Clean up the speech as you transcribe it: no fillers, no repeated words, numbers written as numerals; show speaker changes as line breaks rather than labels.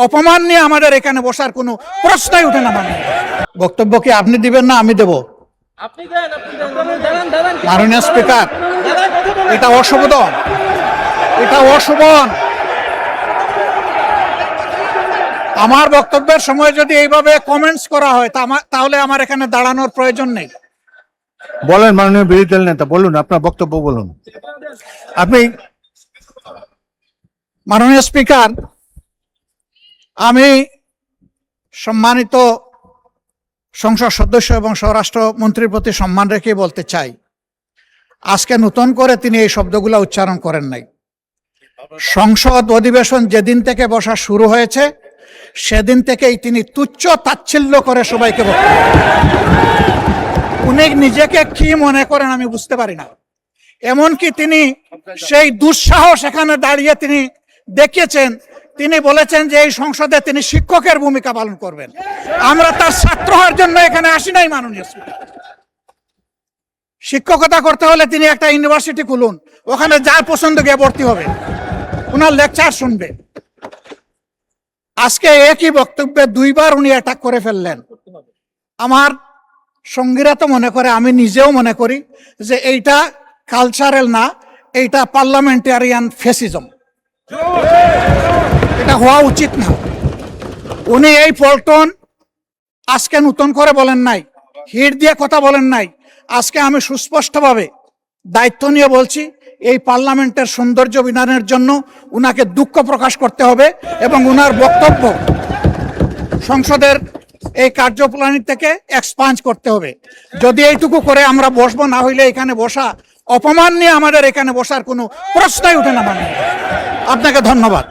অপমান নিয়ে আমাদের এখানে বসার কোনো প্রশ্নই ওঠে না। মানে বক্তব্য কি আপনি দিবেন না আমি দেব? মাননীয় স্পিকার, এটা অশোভন, এটা অশোভন। আমার বক্তব্যের সময় যদি এইভাবে কমেন্টস করা হয় তাহলে আমার এখানে দাঁড়ানোর প্রয়োজন নেই।
বলেন মাননীয় বিরোধী দল নেতা, বলুন আপনার বক্তব্য বলুন।
আপনি মাননীয় স্পিকার, আমি সম্মানিত সংসদ সদস্য এবং স্বরাষ্ট্র মন্ত্রীর প্রতি সম্মান রেখে বলতে চাই, আজকে নতুন করে তিনি এই শব্দগুলো উচ্চারণ করেন নাই। সংসদ অধিবেশন যেদিন থেকে বসা শুরু হয়েছে সেদিন থেকেই তিনি তুচ্ছ তাচ্ছিল্য করে সবাইকে বক্তব্য। উনি নিজেকে কি মনে করেন আমি বুঝতে পারি না। এমনকি তিনি সেই দুঃসাহস এখানে দাঁড়িয়ে তিনি দেখিয়েছেন, তিনি বলেছেন যে এই সংসদে তিনি শিক্ষকের ভূমিকা পালন করবেন। আমরা তার ছাত্র হওয়ার জন্য এখানে আসি নাই। মাননীয় স্পিকার, শিক্ষকতা করতে হলে তিনি একটা ইউনিভার্সিটি খুলুন, ওখানে যার পছন্দ গিয়ে ভর্তি হবে, ওনার লেকচার শুনবে। আজকে একই বক্তব্যে দুইবার উনি অ্যাটাক করে ফেললেন। আমার সঙ্গীরা তো মনে করে, আমি নিজেও মনে করি যে এইটা কালচারাল না, এইটা পার্লামেন্টারিয়ান ফেসিজম। এটা হওয়া উচিত না। উনি এই পল্টন আজকে নতুন করে বলেন নাই, হিট দিয়ে কথা বলেন নাই। আজকে আমি সুস্পষ্টভাবে দায়িত্ব নিয়ে বলছি, এই পার্লামেন্টের সৌন্দর্য বিধানের জন্য উনাকে দুঃখ প্রকাশ করতে হবে এবং উনার বক্তব্য সংসদের এই কার্যপ্রণালী থেকে এক্সপাঞ্জ করতে হবে। যদি এইটুকু করে আমরা বসবো, না হইলে এখানে বসা অপমান নিয়ে আমাদের এখানে বসার কোনো প্রশ্নই ওঠে না। মানে আপনাকে ধন্যবাদ।